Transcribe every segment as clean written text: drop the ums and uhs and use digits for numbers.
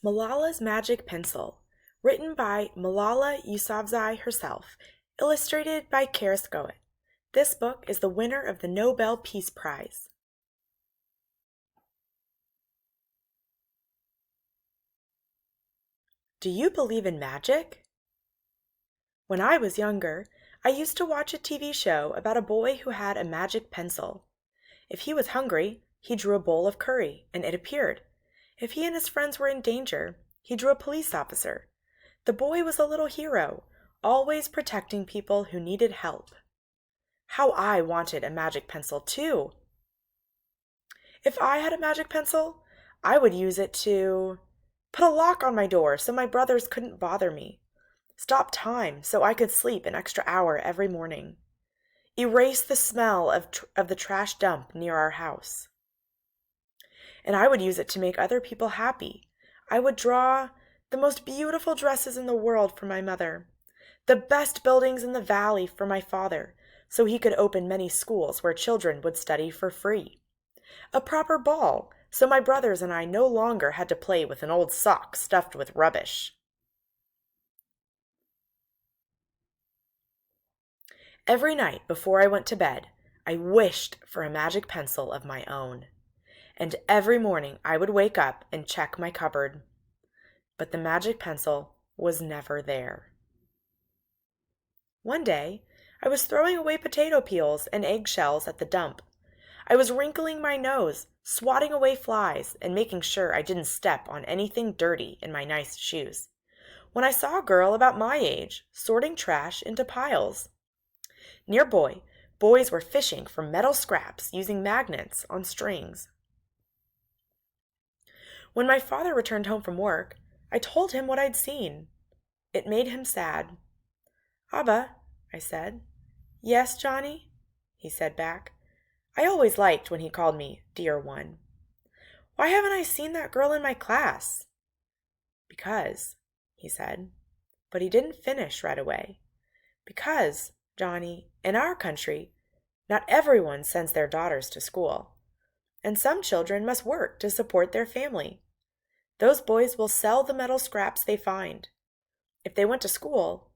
Malala's Magic Pencil, written by Malala Yousafzai herself, illustrated by Karis Goet. This book is the winner of the Nobel Peace Prize. Do you believe in magic? When I was younger, I used to watch a TV show about a boy who had a magic pencil. If he was hungry, he drew a bowl of curry, and it appeared. If he and his friends were in danger, he drew a police officer. The boy was a little hero, always protecting people who needed help. How I wanted a magic pencil, too! If I had a magic pencil, I would use it to put a lock on my door so my brothers couldn't bother me, stop time so I could sleep an extra hour every morning, erase the smell of the trash dump near our house. And I would use it to make other people happy. I would draw the most beautiful dresses in the world for my mother, the best buildings in the valley for my father, so he could open many schools where children would study for free, a proper ball so my brothers and I no longer had to play with an old sock stuffed with rubbish. Every night before I went to bed, I wished for a magic pencil of my own. And every morning I would wake up and check my cupboard. But the magic pencil was never there. One day, I was throwing away potato peels and eggshells at the dump. I was wrinkling my nose, swatting away flies, and making sure I didn't step on anything dirty in my nice shoes, when I saw a girl about my age sorting trash into piles. Nearby, boys were fishing for metal scraps using magnets on strings. When my father returned home from work, I told him what I'd seen. It made him sad. "Abba," I said. "Yes, Johnny?" he said back. I always liked when he called me dear one. "Why haven't I seen that girl in my class?" "Because," he said. But he didn't finish right away. "Because, Johnny, in our country, not everyone sends their daughters to school. And some children must work to support their family. Those boys will sell the metal scraps they find. If they went to school,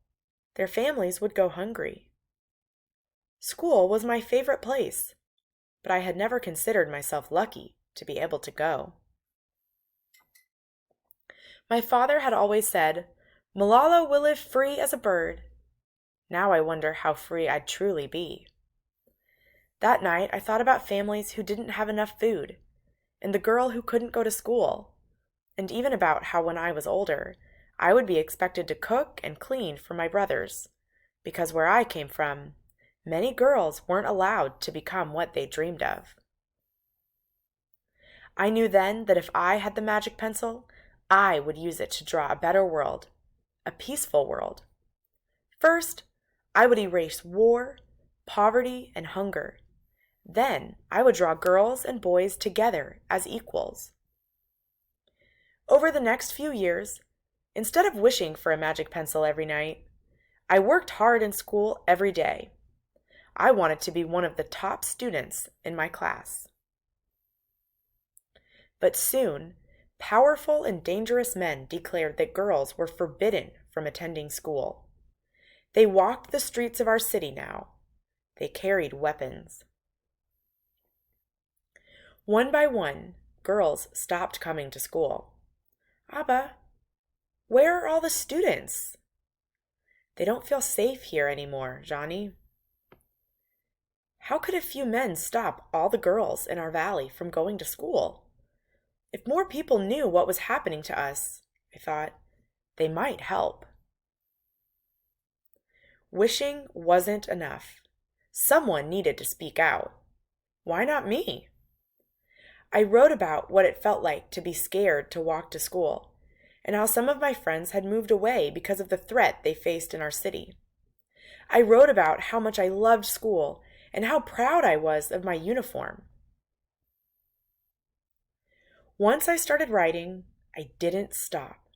their families would go hungry." School was my favorite place, but I had never considered myself lucky to be able to go. My father had always said, "Malala will live free as a bird." Now I wonder how free I'd truly be. That night, I thought about families who didn't have enough food, and the girl who couldn't go to school, and even about how when I was older, I would be expected to cook and clean for my brothers, because where I came from, many girls weren't allowed to become what they dreamed of. I knew then that if I had the magic pencil, I would use it to draw a better world, a peaceful world. First, I would erase war, poverty, and hunger. Then I would draw girls and boys together as equals. Over the next few years, instead of wishing for a magic pencil every night, I worked hard in school every day. I wanted to be one of the top students in my class. But soon, powerful and dangerous men declared that girls were forbidden from attending school. They walked the streets of our city now. They carried weapons. One by one, girls stopped coming to school. "Abba, where are all the students?" "They don't feel safe here anymore, Johnny." How could a few men stop all the girls in our valley from going to school? If more people knew what was happening to us, I thought, they might help. Wishing wasn't enough. Someone needed to speak out. Why not me? I wrote about what it felt like to be scared to walk to school, and how some of my friends had moved away because of the threat they faced in our city. I wrote about how much I loved school and how proud I was of my uniform. Once I started writing, I didn't stop.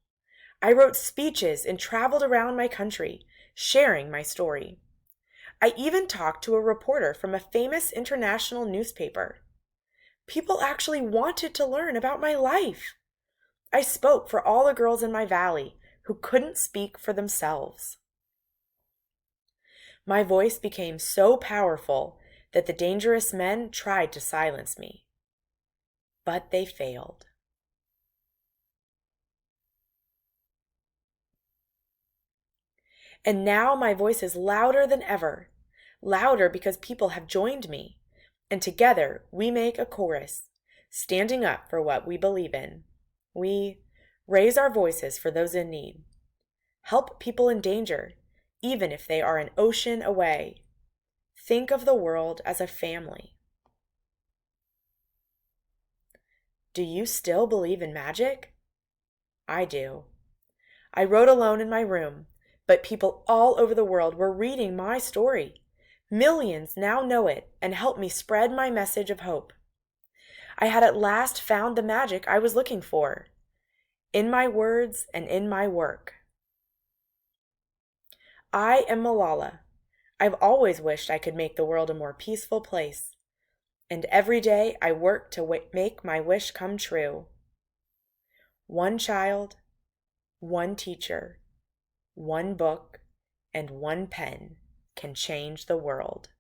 I wrote speeches and traveled around my country, sharing my story. I even talked to a reporter from a famous international newspaper. People actually wanted to learn about my life. I spoke for all the girls in my valley who couldn't speak for themselves. My voice became so powerful that the dangerous men tried to silence me, but they failed. And now my voice is louder than ever, louder because people have joined me, and together we make a chorus, standing up for what we believe in. We raise our voices for those in need, help people in danger, even if they are an ocean away. Think of the world as a family. Do you still believe in magic? I do. I wrote alone in my room, but people all over the world were reading my story. Millions now know it and help me spread my message of hope. I had at last found the magic I was looking for, in my words and in my work. I am Malala. I've always wished I could make the world a more peaceful place, and every day I work to make my wish come true. One child, one teacher, one book, and one pen can change the world.